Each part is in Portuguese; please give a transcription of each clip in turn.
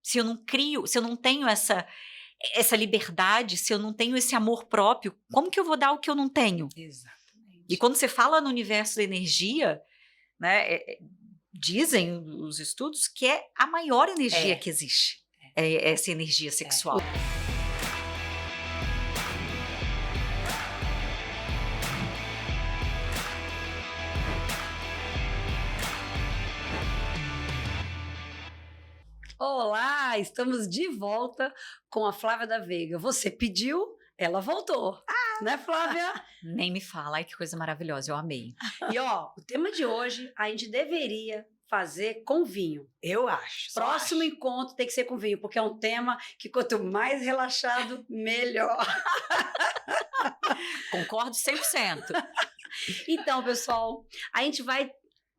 se eu não crio, se eu não tenho essa liberdade, se eu não tenho esse amor próprio, como que eu vou dar o que eu não tenho? Exatamente. E quando você fala no universo da energia, né, dizem os estudos que é a maior energia que existe, é essa energia sexual. Olá, estamos de volta com a Flávia da Veiga. Você pediu, ela voltou. Né, Flávia? Nem me fala, ai que coisa maravilhosa, eu amei. E ó, o tema de hoje a gente deveria fazer com vinho. Eu acho. Próximo encontro tem que ser com vinho, porque é um tema que quanto mais relaxado, melhor. Concordo 100%. Então, pessoal, a gente vai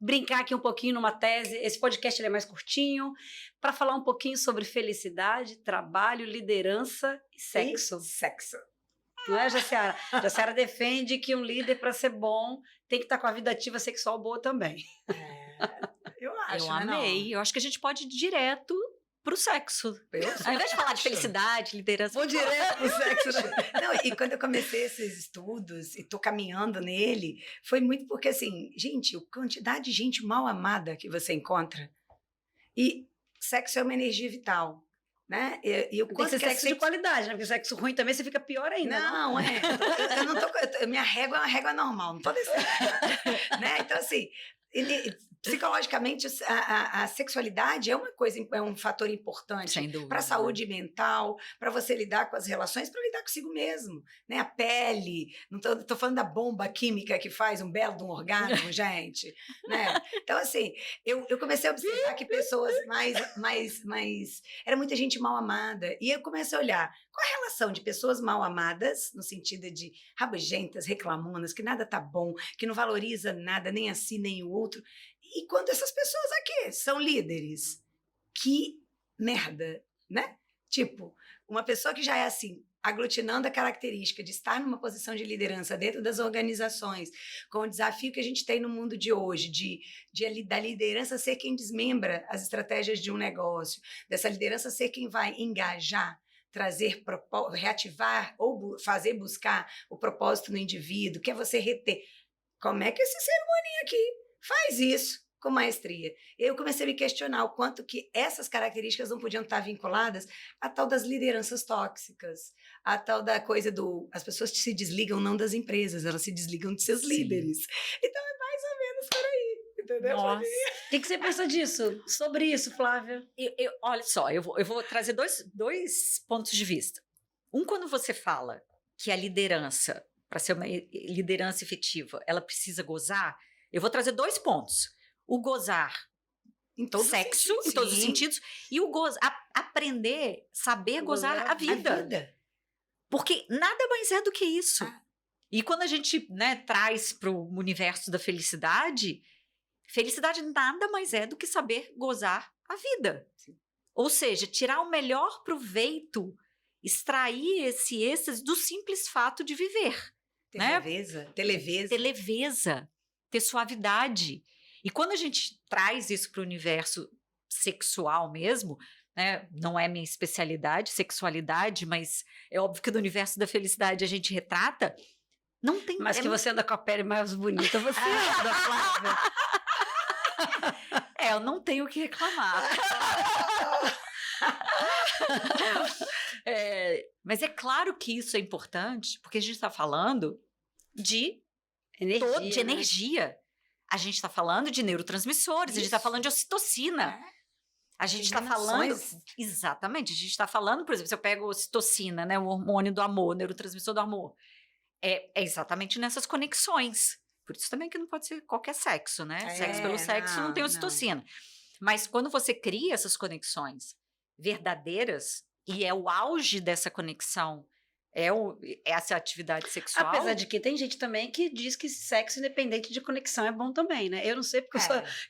brincar aqui um pouquinho numa tese. Esse podcast ele é mais curtinho, para falar um pouquinho sobre felicidade, trabalho, liderança e sexo. Sexo. Não é, Jaciara? Jaciara defende que um líder, para ser bom, tem que estar com a vida ativa sexual boa também. Eu acho, Eu né, amei. Eu acho que a gente pode ir direto pro sexo. Ao invés de falar de felicidade, liderança. Vou direto pro sexo. Não, e quando eu comecei esses estudos e tô caminhando nele, foi muito porque, assim, gente, a quantidade de gente mal amada que você encontra. E sexo é uma energia vital, né? E o Tem que quanto ser que é sexo de qualidade, né? Porque sexo ruim também você fica pior ainda. Não, eu não tô, minha régua é uma régua normal, não tô desse né? Então, assim, psicologicamente, a sexualidade é uma coisa, é um fator importante Sem dúvida. para a saúde mental, para você lidar com as relações, para lidar consigo mesmo, né? A pele, não tô falando da bomba química que faz um belo de um orgasmo, gente, né? Então, assim, eu comecei a observar que pessoas era muita gente mal amada, e eu comecei a olhar qual a relação de pessoas mal amadas, no sentido de rabugentas, reclamonas, que nada tá bom, que não valoriza nada, nem a si, nem o outro. E quando essas pessoas aqui são líderes, que merda, né? Tipo, uma pessoa que já é assim, aglutinando a característica de estar numa posição de liderança dentro das organizações, com o desafio que a gente tem no mundo de hoje, da liderança ser quem desmembra as estratégias de um negócio, dessa liderança ser quem vai engajar, trazer, reativar ou fazer buscar o propósito no indivíduo, que é você reter. Como é que esse ser humaninho aqui faz isso com maestria? Eu comecei a me questionar o quanto que essas características não podiam estar vinculadas à tal das lideranças tóxicas, à tal da coisa as pessoas se desligam não das empresas, elas se desligam de seus líderes. Então é mais ou menos por aí, entendeu? Nossa. O que você pensa disso? Sobre isso, Flávia? Olha só, eu vou trazer dois pontos de vista. Quando você fala que a liderança, para ser uma liderança efetiva, ela precisa gozar, eu vou trazer 2 pontos. O gozar Em todos sexo, os sentidos, em todos os sim. sentidos, e o aprender, saber gozar a vida. Porque nada mais é do que isso. E quando a gente, né, traz para o universo da felicidade nada mais é do que saber gozar a vida. Sim. Ou seja, tirar o melhor proveito, extrair esse êxtase do simples fato de viver. Ter leveza. Ter suavidade. E quando a gente traz isso para o universo sexual mesmo, né, não é minha especialidade, sexualidade, mas é óbvio que no universo da felicidade a gente retrata, não tem... Mas que você anda com a pele mais bonita, você anda, Flávia. Eu não tenho o que reclamar. Mas é claro que isso é importante, porque a gente está falando de energia. A gente está falando de neurotransmissores, a gente está falando de ocitocina. A gente está falando... Exatamente, a gente está falando, por exemplo, se eu pego ocitocina, né, o hormônio do amor, o neurotransmissor do amor, é exatamente nessas conexões. Por isso também que não pode ser qualquer sexo, né? Sexo pelo sexo não tem ocitocina. Mas quando você cria essas conexões verdadeiras, e é o auge dessa conexão essa atividade sexual. Apesar de que tem gente também que diz que sexo independente de conexão é bom também, né? Eu não sei porque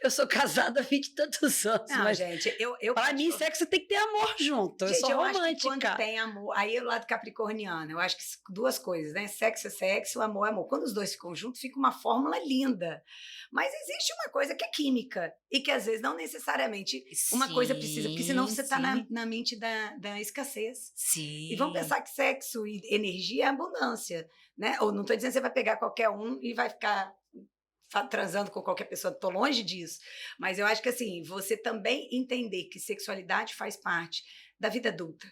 eu sou casada há 20 e tantos anos, Não, mas gente, para mim sexo tem que ter amor junto. Gente, eu sou romântica. Acho que quando tem amor, aí é o lado capricorniano, eu acho que duas coisas, né? Sexo é sexo, amor é amor. Quando os dois ficam juntos, fica uma fórmula linda. Mas existe uma coisa que é química e que às vezes não necessariamente uma coisa precisa, porque senão você está na mente da escassez. Sim. E vamos pensar que sexo e energia é abundância, né? Ou não estou dizendo que você vai pegar qualquer um e vai ficar transando com qualquer pessoa, estou longe disso. Mas eu acho que assim, você também entender que sexualidade faz parte da vida adulta,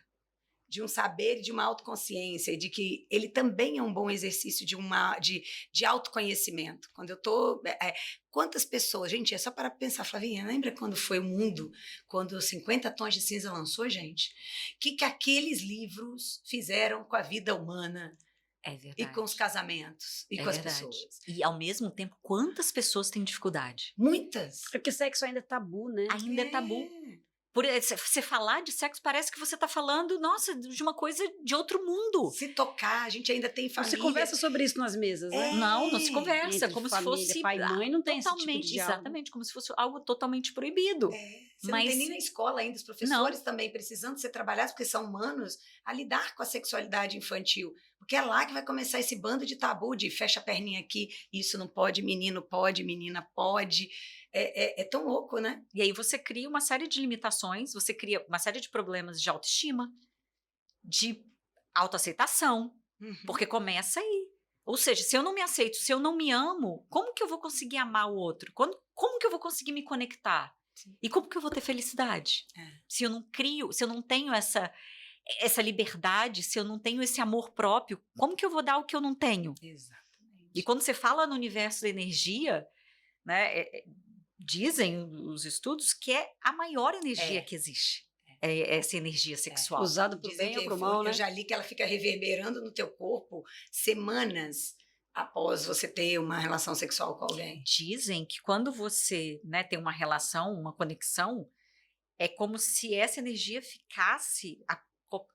de um saber, de uma autoconsciência, de que ele também é um bom exercício de autoconhecimento. Quando eu estou... quantas pessoas... Gente, é só para pensar, Flavinha, lembra quando foi o mundo, quando 50 Tons de Cinza lançou, gente? O que aqueles livros fizeram com a vida humana? É verdade. E com os casamentos, e com as pessoas. E, ao mesmo tempo, quantas pessoas têm dificuldade? Muitas. Porque sexo ainda é tabu, né? Ainda é tabu. Você falar de sexo parece que você está falando, nossa, de uma coisa de outro mundo. Se tocar, a gente ainda tem família. Você conversa sobre isso nas mesas, né? Não se conversa. Entre como família, se fosse... pai e mãe não tem esse tipo de diálogo. Exatamente, como se fosse algo totalmente proibido. Você não tem nem na escola ainda, os professores também precisando ser trabalhados, porque são humanos, a lidar com a sexualidade infantil. Porque é lá que vai começar esse bando de tabu, de fecha a perninha aqui, isso não pode, menino pode, menina pode. É tão louco, né? E aí você cria uma série de limitações, você cria uma série de problemas de autoestima, de autoaceitação, porque começa aí. Ou seja, se eu não me aceito, se eu não me amo, como que eu vou conseguir amar o outro? Como que eu vou conseguir me conectar? Sim. E como que eu vou ter felicidade? Se eu não crio, se eu não tenho essa liberdade, se eu não tenho esse amor próprio, como que eu vou dar o que eu não tenho? Exatamente. E quando você fala no universo da energia, né, dizem os estudos que é a maior energia que existe. É essa energia sexual. Usada por bem ou por mal, né? Eu já li que ela fica reverberando no teu corpo semanas após você ter uma relação sexual com alguém. Dizem que quando você, né, tem uma relação, uma conexão, é como se essa energia ficasse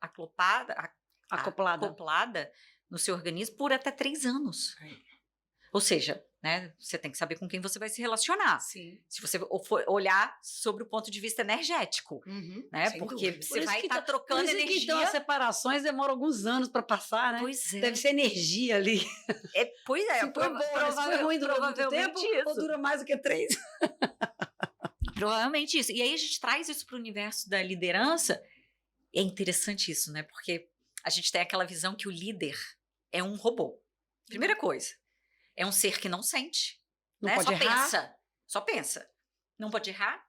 acoplada no seu organismo por até 3 anos. Ou seja, né, você tem que saber com quem você vai se relacionar. Sim. Se você for olhar sobre o ponto de vista energético, né? Porque você vai estar trocando energia. Então as separações demoram alguns anos para passar, né? Pois é. Deve ser energia ali. Pois é. Se foi ruim durante muito tempo, ou dura mais do que 3. Provavelmente isso. E aí a gente traz isso para o universo da liderança. É interessante isso, né? Porque a gente tem aquela visão que o líder é um robô. Primeira coisa. É um ser que não sente. Não pode errar. Só pensa. Não pode errar.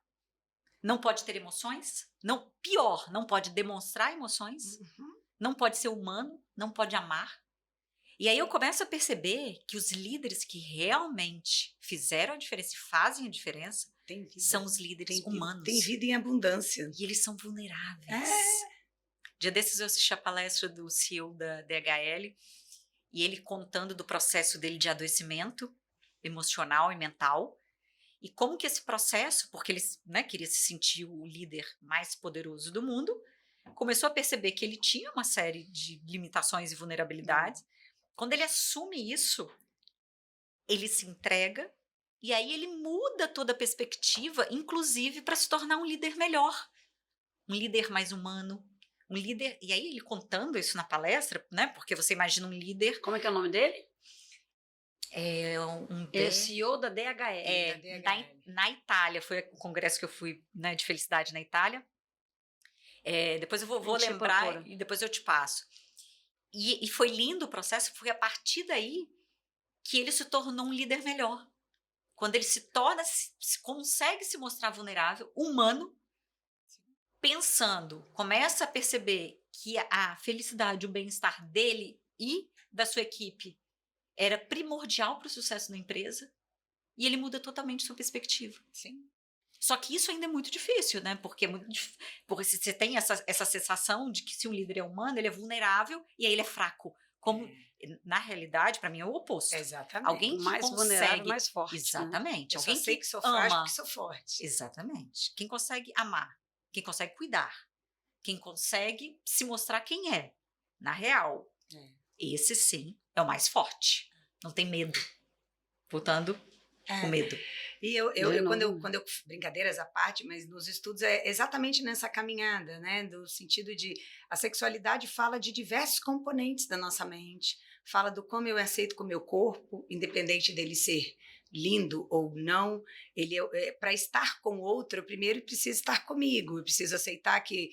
Não pode ter emoções. Pior, não pode demonstrar emoções. Não pode ser humano. Não pode amar. E aí eu começo a perceber que os líderes que realmente fizeram a diferença e fazem a diferença são os líderes humanos. Tem vida em abundância. E eles são vulneráveis. Dia desses eu assisti a palestra do CEO da DHL e ele contando do processo dele de adoecimento emocional e mental e como que esse processo, porque ele, né, queria se sentir o líder mais poderoso do mundo, começou a perceber que ele tinha uma série de limitações e vulnerabilidades. Quando ele assume isso, ele se entrega e aí ele muda toda a perspectiva, inclusive para se tornar um líder melhor, um líder mais humano, um líder... E aí ele contando isso na palestra, né? Porque você imagina um líder... Como é que é o nome dele? É Ele é CEO da DHL. Na Itália, foi o congresso que eu fui, né, de felicidade na Itália. Depois eu vou lembrar e depois eu te passo. E foi lindo o processo, foi a partir daí que ele se tornou um líder melhor. Quando ele consegue se mostrar vulnerável, humano, pensando, começa a perceber que a felicidade, o bem-estar dele e da sua equipe era primordial para o sucesso da empresa, e ele muda totalmente sua perspectiva. Sim. Só que isso ainda é muito difícil, né? Porque você tem essa sensação de que se um líder é humano, ele é vulnerável e aí ele é fraco. Como, na realidade, para mim é o oposto. Exatamente. Alguém que mais vulnerável, mais forte. Exatamente. Né? Alguém sei que sou frágil porque sou forte. Exatamente. Quem consegue amar, quem consegue cuidar, quem consegue se mostrar quem é, na real, Esse sim é o mais forte. Não tem medo. Voltando com medo. E quando eu, brincadeiras à parte, mas nos estudos é exatamente nessa caminhada, né? Do sentido de a sexualidade fala de diversos componentes da nossa mente, fala do como eu aceito com o meu corpo, independente dele ser lindo ou não, para estar com o outro, eu primeiro preciso estar comigo, eu preciso aceitar que,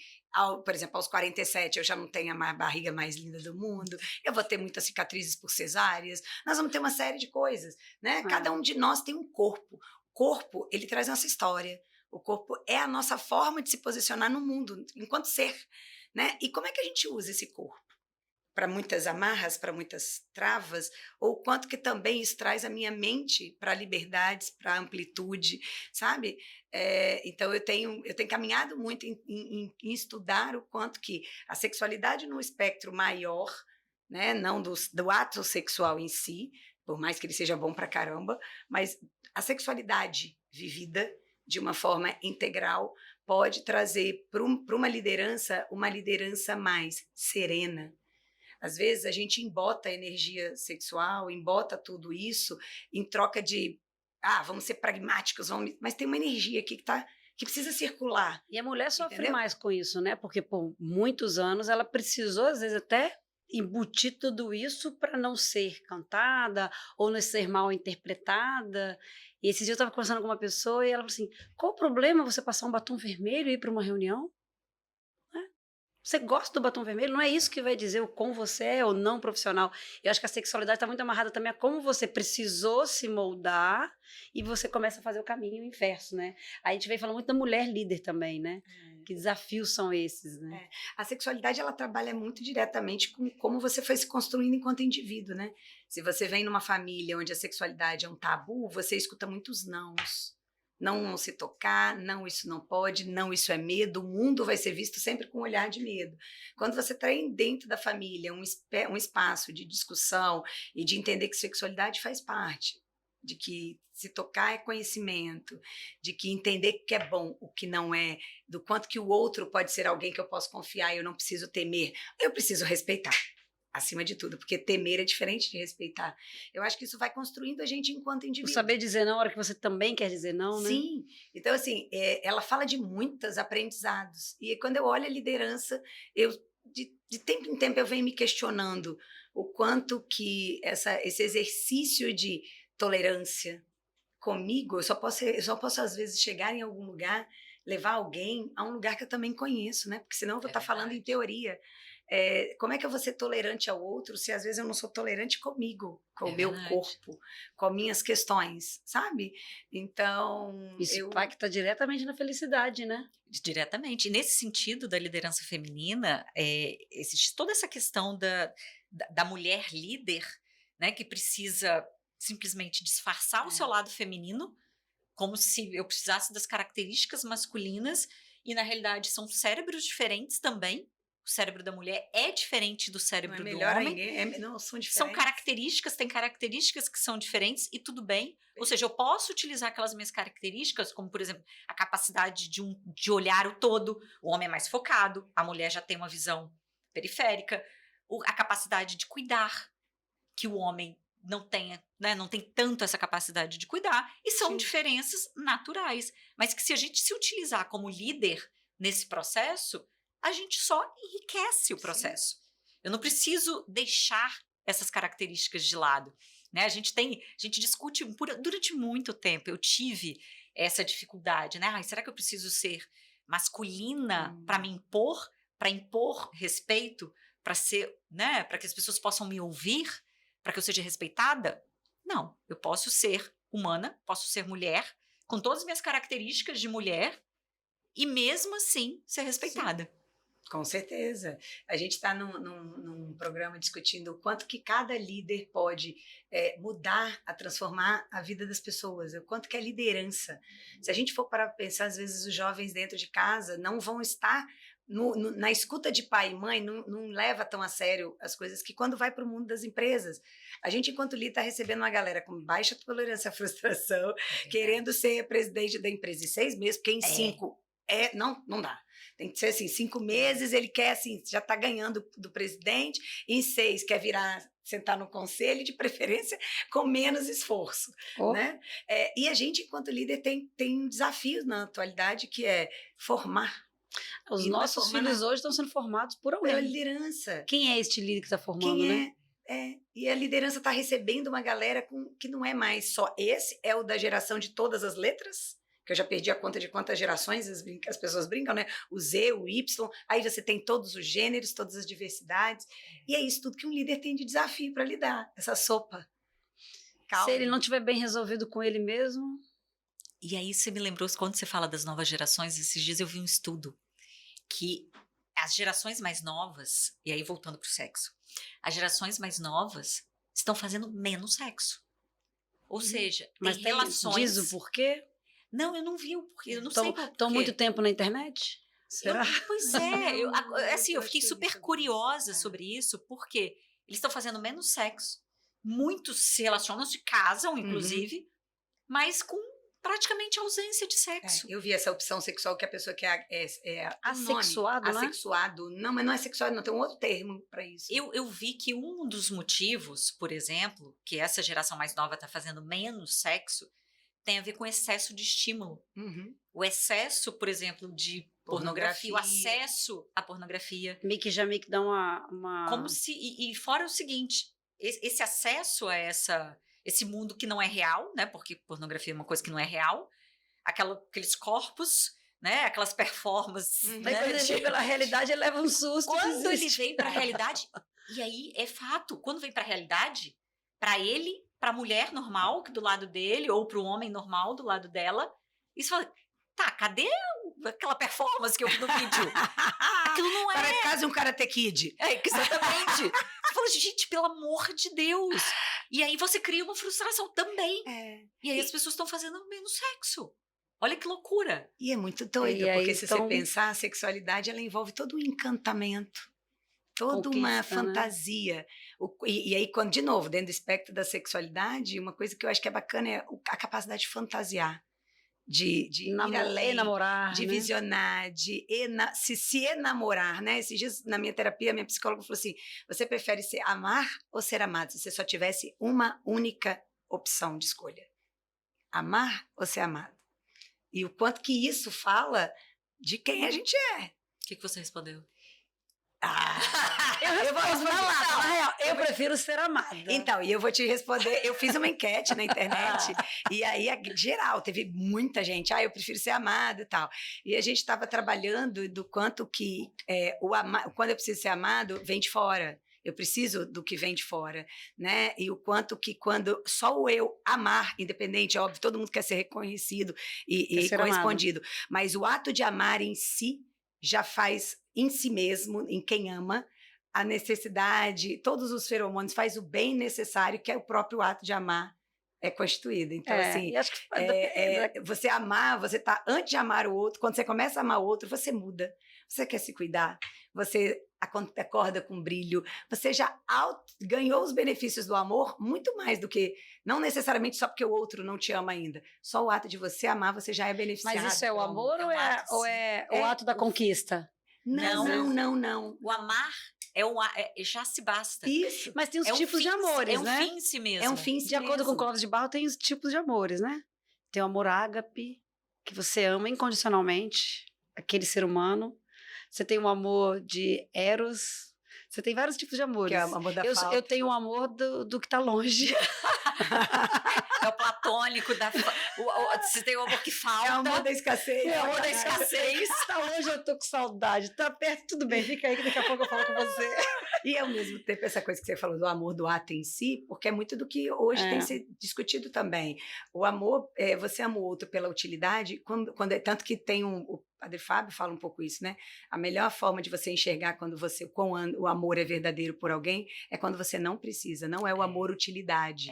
por exemplo, aos 47 eu já não tenho a barriga mais linda do mundo, eu vou ter muitas cicatrizes por cesáreas, nós vamos ter uma série de coisas, né? Cada um de nós tem um corpo. O corpo, ele traz nossa história. O corpo é a nossa forma de se posicionar no mundo, enquanto ser, né? E como é que a gente usa esse corpo? Para muitas amarras, para muitas travas, ou quanto que também isso traz a minha mente para liberdades, para amplitude, sabe? Então eu tenho caminhado muito em estudar o quanto que a sexualidade no espectro maior, né, não do ato sexual em si, por mais que ele seja bom para caramba, mas a sexualidade vivida de uma forma integral pode trazer para uma liderança mais serena. Às vezes a gente embota a energia sexual, embota tudo isso em troca de, vamos ser pragmáticos, mas tem uma energia aqui que precisa circular. E a mulher sofre entendeu? mais com isso, né? Porque por muitos anos ela precisou, às vezes, até embutir tudo isso para não ser cantada ou não ser mal interpretada. E esses dias eu estava conversando com uma pessoa e ela falou assim, qual o problema você passar um batom vermelho e ir para uma reunião? Você gosta do batom vermelho? Não é isso que vai dizer o como você é ou não profissional. Eu acho que a sexualidade está muito amarrada também a como você precisou se moldar e você começa a fazer o caminho inverso, né? Aí a gente vem falando muito da mulher líder também, né? Que desafios são esses, né? A sexualidade, ela trabalha muito diretamente com como você foi se construindo enquanto indivíduo, né? Se você vem numa família onde a sexualidade é um tabu, você escuta muitos nãos. Não se tocar, não, isso não pode, não, isso é medo, o mundo vai ser visto sempre com um olhar de medo. Quando você traz dentro da família um espaço de discussão e de entender que sexualidade faz parte, de que se tocar é conhecimento, de que entender o que é bom, o que não é, do quanto que o outro pode ser alguém que eu posso confiar e eu não preciso temer, eu preciso respeitar. Acima de tudo, porque temer é diferente de respeitar. Eu acho que isso vai construindo a gente enquanto indivíduo. O saber dizer não na hora que você também quer dizer não, né? Sim. Então, assim, ela fala de muitos aprendizados. E quando eu olho a liderança, de tempo em tempo eu venho me questionando o quanto que esse exercício de tolerância comigo, eu só posso às vezes chegar em algum lugar, levar alguém a um lugar que eu também conheço, né? Porque senão eu vou estar falando em teoria. Como é que eu vou ser tolerante ao outro se às vezes eu não sou tolerante comigo, com o meu corpo, com as minhas questões, sabe? Então... Isso impacta diretamente na felicidade, né? Diretamente. E nesse sentido da liderança feminina, existe toda essa questão da mulher líder, né, que precisa simplesmente disfarçar o seu lado feminino, como se eu precisasse das características masculinas, e na realidade são cérebros diferentes também. O cérebro da mulher é diferente do cérebro do homem. Não, são diferentes. São características, tem características que são diferentes e tudo bem. Ou seja, eu posso utilizar aquelas minhas características, como, por exemplo, a capacidade de olhar o todo. O homem é mais focado, a mulher já tem uma visão periférica. A capacidade de cuidar, que o homem não tenha, né, não tem tanto essa capacidade de cuidar. E são diferenças naturais. Mas que se a gente se utilizar como líder nesse processo, a gente só enriquece o processo. Eu não preciso deixar essas características de lado, né? A gente discute durante muito tempo. Eu tive essa dificuldade, né? Será que eu preciso ser masculina para impor respeito, para ser, né? Para que as pessoas possam me ouvir, para que eu seja respeitada? Não, eu posso ser humana, posso ser mulher, com todas as minhas características de mulher e mesmo assim ser respeitada. Sim. Com certeza. A gente está num programa discutindo o quanto que cada líder pode mudar, transformar a vida das pessoas, o quanto que é liderança. Se a gente for para pensar, às vezes os jovens dentro de casa não vão estar na escuta de pai e mãe, não leva tão a sério as coisas que quando vai para o mundo das empresas. A gente, enquanto líder, está recebendo uma galera com baixa tolerância à frustração, querendo ser presidente da empresa em 6 meses, porque em 5... não dá. Tem que ser assim, 5 meses ele quer, assim, já está ganhando do presidente, em 6 quer sentar no conselho, de preferência com menos esforço, né? E a gente, enquanto líder, tem desafios na atualidade, que é formar. Os nossos filhos hoje estão sendo formados por alguém. Pela liderança. Quem é este líder que está formando, né? E a liderança está recebendo uma galera que não é mais só esse, é o da geração de todas as letras, que eu já perdi a conta de quantas gerações as pessoas brincam, né? O Z, o Y, aí você tem todos os gêneros, todas as diversidades, e é isso tudo que um líder tem de desafio para lidar, essa sopa. Calma. Se ele não estiver bem resolvido com ele mesmo... E aí você me lembrou, quando você fala das novas gerações, esses dias eu vi um estudo que as gerações mais novas, e aí voltando para o sexo, as gerações mais novas estão fazendo menos sexo. Ou seja, mas tem relações... Diz o porquê? Não, eu não vi o porquê, eu não sei porquê. Estão muito tempo na internet? Será? Pois é, eu fiquei super curiosa sobre isso, porque eles estão fazendo menos sexo, muitos se relacionam, se casam, inclusive, mas com praticamente ausência de sexo. Eu vi essa opção sexual que a pessoa que é assexuado, né? Assexuado. Não, mas não é sexuado, não. Tem um outro termo para isso. Eu vi que um dos motivos, por exemplo, que essa geração mais nova está fazendo menos sexo, tem a ver com excesso de estímulo. O excesso, por exemplo, de pornografia, o acesso à pornografia. Meio que dá uma... Como se... E fora o seguinte, esse acesso a esse mundo que não é real, né? Porque pornografia é uma coisa que não é real. Aqueles corpos, né? Aquelas performances. Mas quando ele vem pela realidade, ele leva um susto. Quando ele vem para a realidade... E aí, é fato, quando vem para a realidade, para ele, para a mulher normal do lado dele, ou para o homem normal do lado dela, isso fala, tá, cadê aquela performance que eu vi no vídeo? Aquilo não é... Parece quase um Karate Kid. Exatamente. Você fala, gente, pelo amor de Deus. E aí você cria uma frustração também. E aí as pessoas estão fazendo menos sexo. Olha que loucura. E é muito doido, porque se você pensar, a sexualidade, ela envolve todo um encantamento. Toda uma fantasia. Né? E aí, de novo, dentro do espectro da sexualidade, uma coisa que eu acho que é bacana é a capacidade de fantasiar. De ir além, enamorar, de visionar, de se enamorar, né? Esses dias, na minha terapia, minha psicóloga falou assim, você prefere amar ou ser amado? Se você só tivesse uma única opção de escolha. Amar ou ser amado? E o quanto que isso fala de quem a gente é. O que você respondeu? Eu vou responder na real, eu prefiro ser amada. Então, e eu vou te responder, eu fiz uma enquete na internet, e aí, geral, teve muita gente, eu prefiro ser amada e tal. E a gente estava trabalhando do quanto que quando eu preciso ser amado, vem de fora. Eu preciso do que vem de fora, né? E o quanto que quando só o eu amar, independente, óbvio, todo mundo quer ser reconhecido e correspondido, mas o ato de amar em si já faz em si mesmo, em quem ama, a necessidade, todos os feromônios, faz o bem necessário, que é o próprio ato de amar é constituído. Então, assim, acho que você amar, você tá antes de amar o outro, quando você começa a amar o outro, você muda, você quer se cuidar, você acorda com brilho, você já ganhou os benefícios do amor muito mais do que, não necessariamente só porque o outro não te ama ainda, só o ato de você amar, você já é beneficiado. Mas isso é o amor ou é o ato da conquista? Não. O amar já se basta. Isso. Mas tem os tipos de amores, né? É um fim em si mesmo. É um fim em si de acordo com Clóvis de Barro, tem os tipos de amores, né? Tem o amor ágape, que você ama incondicionalmente aquele ser humano. Você tem o amor de Eros. Você tem vários tipos de amores. Que é o amor da falta. Eu tenho o amor do que tá longe. É o platônico você tem o amor que falta. É o amor da escassez. É o amor da escassez. Tá longe, eu tô com saudade. Tá perto, tudo bem. Fica aí que daqui a pouco eu falo com você. E ao mesmo tempo, essa coisa que você falou do amor do ato em si, porque é muito do que hoje tem sido discutido também. O amor, você ama o outro pela utilidade, tanto que tem o Padre Fábio fala um pouco isso, né? A melhor forma de você enxergar quando o amor é verdadeiro por alguém é quando você não precisa, não é o amor utilidade,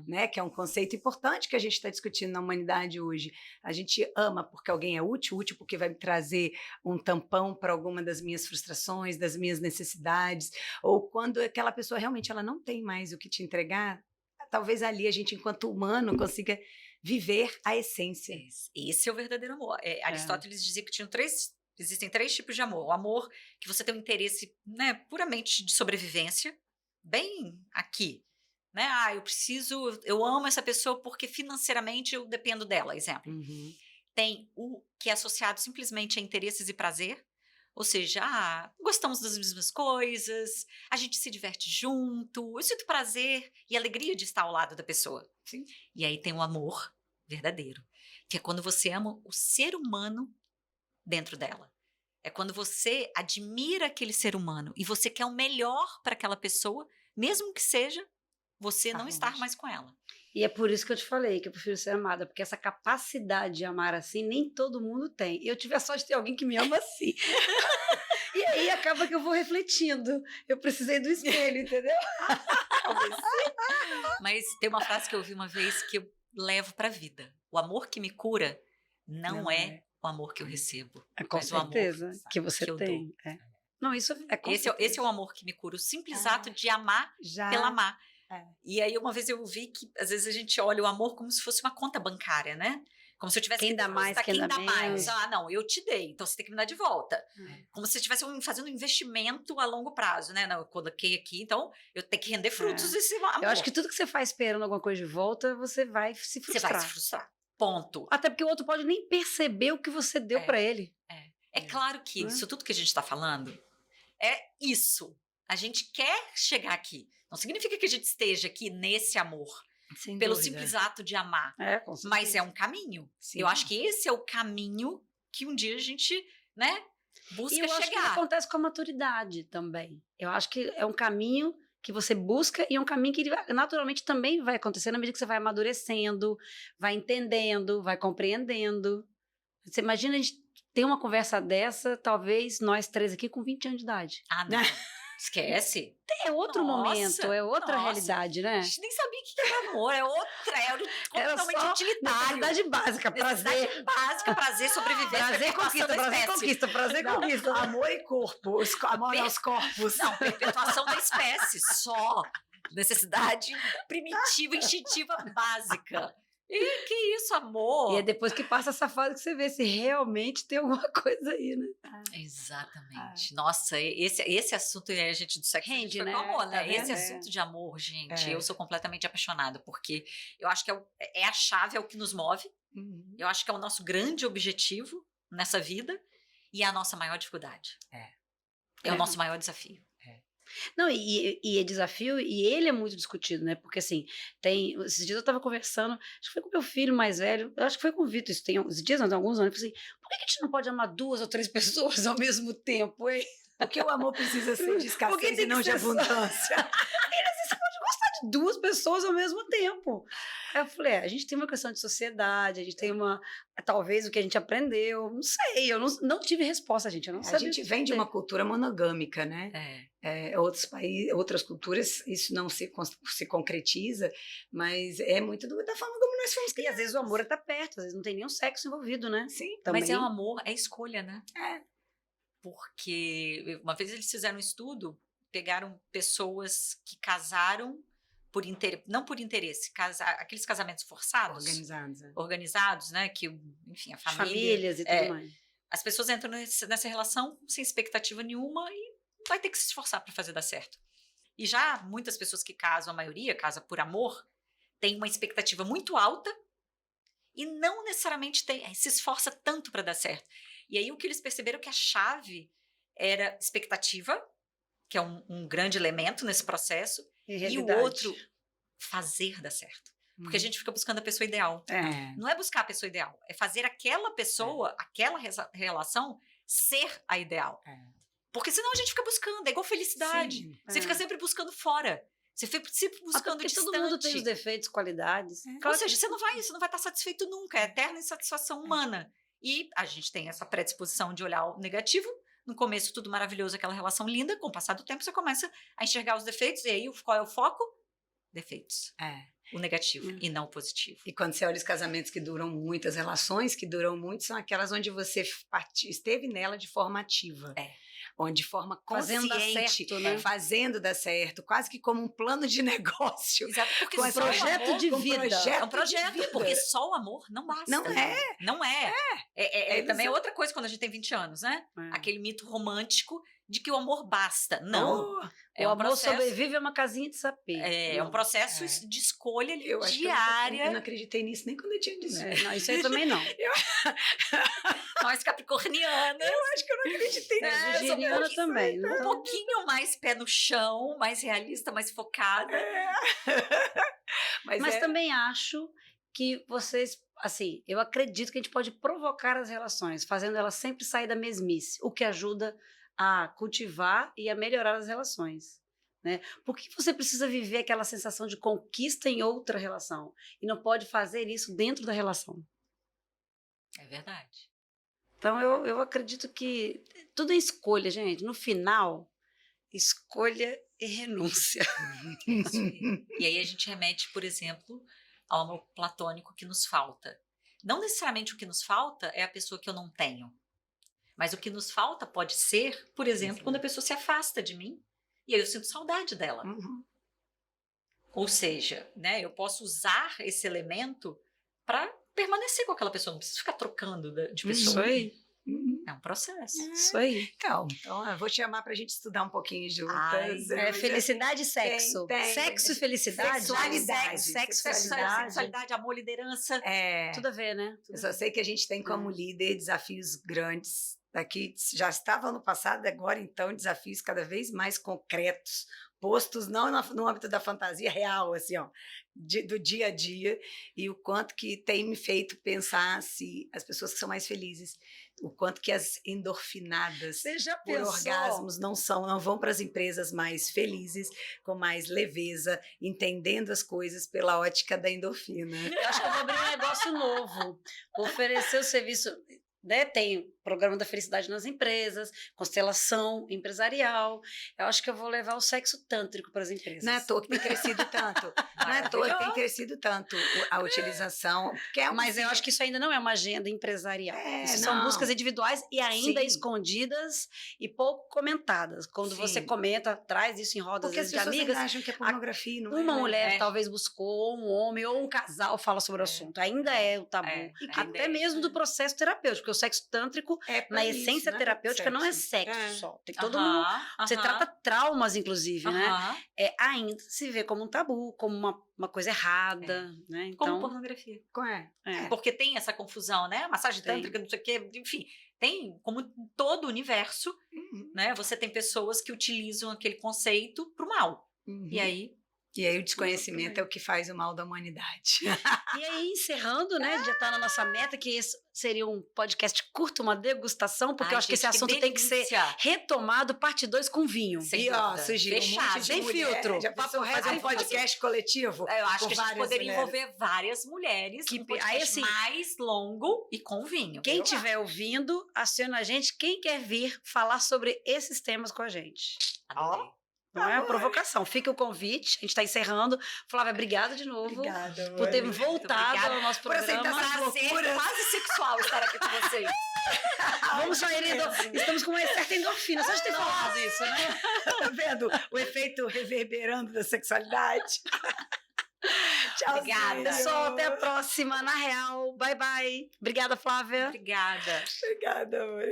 né? Que é um conceito importante que a gente está discutindo na humanidade hoje. A gente ama porque alguém é útil porque vai me trazer um tampão para alguma das minhas frustrações, das minhas necessidades, ou quando aquela pessoa realmente ela não tem mais o que te entregar, talvez ali a gente, enquanto humano, consiga viver a essência. Esse é o verdadeiro amor. Aristóteles dizia que tinham três Existem 3 tipos de amor. O amor que você tem um interesse, né, puramente de sobrevivência, bem aqui, né? Eu amo essa pessoa porque financeiramente eu dependo dela, exemplo. Uhum. Tem o que é associado simplesmente a interesses e prazer, ou seja, gostamos das mesmas coisas, a gente se diverte junto, eu sinto prazer e alegria de estar ao lado da pessoa. Sim. E aí tem o amor verdadeiro, que é quando você ama o ser humano dentro dela. É quando você admira aquele ser humano e você quer o melhor para aquela pessoa, mesmo que seja você não estar mais com ela. E é por isso que eu te falei que eu prefiro ser amada, porque essa capacidade de amar assim, nem todo mundo tem. Eu tive a sorte de ter alguém que me ama assim. E aí acaba que eu vou refletindo. Eu precisei do espelho, entendeu? Mas tem uma frase que eu ouvi uma vez que eu levo para a vida. O amor que me cura não é o amor que eu recebo. Com mas certeza o amor que você que eu tem. dou. Não, isso é com Esse é o amor que me cura. O simples ato de amar Já. pela amar. É. E aí uma vez eu vi que às vezes a gente olha o amor como se fosse uma conta bancária, né? Como se eu tivesse Quem que dá mais, depositar, quem dá mais. menos. Não, eu te dei, então você tem que me dar de volta. Como se você estivesse fazendo um investimento a longo prazo, né? Não, eu coloquei aqui, então eu tenho que render frutos desse amor. Eu acho que tudo que você faz esperando alguma coisa de volta, você vai se você frustrar. vai se frustrar. Ponto. Até porque o outro pode nem perceber o que você deu pra ele. É claro que Né? isso tudo que a gente está falando é isso. A gente quer chegar aqui. Não significa que a gente esteja aqui nesse amor, Sem pelo dúvida. simples ato de amar. Com certeza. Mas é um caminho. Sim. Eu acho que esse é o caminho que um dia a gente, né, busca E eu acho que chegar. acontece com a maturidade também. Eu acho que é um caminho que você busca e é um caminho que naturalmente também vai acontecer na medida que você vai amadurecendo, vai entendendo, vai compreendendo. Você imagina a gente ter uma conversa dessa, talvez nós 3 aqui com 20 anos de idade. Não. Esquece. É outro Nossa, momento, é outra nossa. realidade, né? A gente nem sabia o que era amor. Era totalmente só utilitário. necessidade básica, prazer. Necessidade básica, prazer, sobrevivência. Prazer, conquista, perpetuação da prazer, espécie. conquista, prazer, conquista. Amor e corpo. Amor aos corpos. Não, perpetuação da espécie, só. Necessidade primitiva, instintiva, básica. E que isso, amor? E é depois que passa essa fase que você vê se realmente tem alguma coisa aí, né? Exatamente. Nossa, esse assunto, a gente do sexo Rende, foi né? com amor, né? Tá vendo? Esse assunto de amor, gente, É. eu sou completamente apaixonada, porque eu acho que é a chave, é o que nos move, Uhum. eu acho que é o nosso grande objetivo nessa vida e é a nossa maior dificuldade. É o nosso maior desafio. Não, e é desafio, e ele é muito discutido, né? Porque assim, esses dias eu tava conversando, acho que foi com meu filho mais velho, eu acho que foi com o Vitor, isso tem esses dias, não, tem alguns anos, eu falei assim, por que a gente não pode amar 2 ou 3 pessoas ao mesmo tempo, hein? Porque o amor precisa ser de Porque escassez tem e não que de ser só. abundância. De 2 pessoas ao mesmo tempo. Aí eu falei, a gente tem uma questão de sociedade, a gente tem talvez o que a gente aprendeu, não sei, eu não tive resposta, gente, eu não A sabia. gente vem de uma cultura monogâmica, né? Outros países, outras culturas, isso não se concretiza, mas é muito da forma como nós fomos E criados. às vezes o amor está perto, às vezes não tem nenhum sexo envolvido, né? Sim. Também. Mas é o amor, é escolha, né? É. Porque uma vez eles fizeram um estudo, pegaram pessoas que casaram não por interesse, aqueles casamentos forçados, organizados, né? Que, enfim, a famílias e tudo mais. As pessoas entram nessa relação sem expectativa nenhuma e vai ter que se esforçar para fazer dar certo. E já muitas pessoas que casam, a maioria casa por amor, tem uma expectativa muito alta e não necessariamente se esforça tanto para dar certo. E aí o que eles perceberam é que a chave era expectativa, que é um grande elemento nesse processo, e o outro, fazer dar certo. Porque a gente fica buscando a pessoa ideal. Não é buscar a pessoa ideal, é fazer aquela pessoa, aquela relação, ser a ideal. Porque senão a gente fica buscando, é igual felicidade. Sim, você fica sempre buscando fora. Você fica sempre buscando distante. Todo mundo tem os defeitos, qualidades. Ou seja, você não vai estar satisfeito nunca. É eterna insatisfação humana. E a gente tem essa predisposição de olhar o negativo. No começo, tudo maravilhoso, aquela relação linda. Com o passar do tempo, você começa a enxergar os defeitos. E aí, qual é o foco? Defeitos. O negativo e não o positivo. E quando você olha os casamentos que duram muito, as relações que duram muito, são aquelas onde você esteve nela de forma ativa. onde de forma Fazendo dar consciente, certo, né? fazendo dar certo, quase que como um plano de negócio. Exato, porque Com só esse o projeto amor- de com vida. projeto É um projeto, de vida. porque só o amor não basta. Não é. Não é. Também é ilusão. outra coisa quando a gente tem 20 anos, né? É. Aquele mito romântico de que o amor basta. Não. Oh, É o um amor processo, sobrevive a uma casinha de sapê. é um Não. processo É. de escolha ali, eu acho que diária. eu não acreditei nisso nem quando eu tinha 18. É, não, isso aí também não. Nós capricornianas, Acho que eu não acreditei É, nisso. eu sou Virginiana muito- também. um Não. pouquinho mais pé no chão, mais realista, mais focada. Mas é- também acho que vocês, assim, eu acredito que a gente pode provocar as relações, fazendo elas sempre sair da mesmice, o que ajuda a cultivar e a melhorar as relações. Né? Por que você precisa viver aquela sensação de conquista em outra relação e não pode fazer isso dentro da relação? É verdade. Então, eu acredito que tudo é escolha, gente. No final, escolha e renúncia. E aí a gente remete, por exemplo, ao amor platônico que nos falta. Não necessariamente o que nos falta é a pessoa que eu não tenho. Mas o que nos falta pode ser, por exemplo, quando a pessoa se afasta de mim e aí eu sinto saudade dela. Uhum. Ou seja, né, eu posso usar esse elemento para permanecer com aquela pessoa. Não preciso ficar trocando de Isso pessoa. aí, Uhum. É um processo. isso aí. Então, eu vou te chamar pra gente estudar um pouquinho juntas. Ai, É felicidade e sexo. Tem. Sexo e felicidade. Sexualidade. Sexo e Sexualidade. Sexualidade, amor, liderança. É, Tudo a ver, né? eu só sei que a gente tem como líder desafios grandes. Daqui já estava no passado, agora então desafios cada vez mais concretos, postos não no âmbito da fantasia real, assim, ó, do dia a dia, e o quanto que tem me feito pensar se as pessoas que são mais felizes, o quanto que as endorfinadas Você já por orgasmos não vão para as empresas mais felizes, com mais leveza, entendendo as coisas pela ótica da endorfina. Eu acho que eu vou abrir um negócio novo. Vou oferecer o serviço. Né? Tem programa da felicidade nas empresas, constelação empresarial. Eu acho que eu vou levar o sexo tântrico para as empresas. Não é à toa que tem crescido tanto. Não é à toa que tem crescido tanto a utilização. Que é Mas eu acho que isso ainda não é uma agenda empresarial. Isso são não. buscas individuais e ainda Sim. escondidas e pouco comentadas. Quando você Sim. comenta, traz isso em rodas Porque as de pessoas amigas. ainda acham que é pornografia, não é? Uma né? mulher É. talvez buscou, ou um homem, ou um casal fala sobre o assunto. Ainda é o tabu. É, E ainda até é. mesmo do processo terapêutico, porque o sexo tântrico, É pra na isso, essência né? terapêutica, não é Sexo. sexo só. Tem todo Aham, mundo. Você aham, trata traumas, inclusive, né? aham. Ainda se vê como um tabu, como uma coisa errada, né? Como Então, pornografia. é. Porque tem essa confusão, né? Massagem Tem. tântrica, não sei o quê, enfim. Tem, como em todo o universo, Uhum, né? Você tem pessoas que utilizam aquele conceito pro mal. uhum. E aí, E aí o desconhecimento é o que faz o mal da humanidade. E aí, encerrando, né? Já tá na nossa meta, que esse seria um podcast curto, uma degustação, porque ai, eu acho que esse gente, assunto tem que ser delícia. retomado, parte 2 com vinho. Sem E ó, dúvida. surgiu um Fechado. monte de Sem mulher. filtro. Já Papo pensou reto, fazer sem um podcast coletivo? Eu acho com que a gente várias poderia mulheres. envolver várias mulheres Que num podcast aí, assim, mais longo e com vinho. Quem Eu estiver ouvindo, aciona a gente. Quem quer vir falar sobre esses temas com a gente? Adorei. Não é uma provocação. Fica o convite. A gente está encerrando. Flávia, obrigada de novo Obrigada, por ter Mônica. voltado obrigada ao nosso por aceitar programa. essa Prazer loucura. quase sexual estar aqui com vocês. Vamos sair. Estamos com uma certa endorfina. Só de ter falado isso, né? Tá vendo o efeito reverberando da sexualidade? Tchau, Obrigada. Pessoal, até a próxima. Na real, bye bye. Obrigada, Flávia. Obrigada. Obrigada, amor.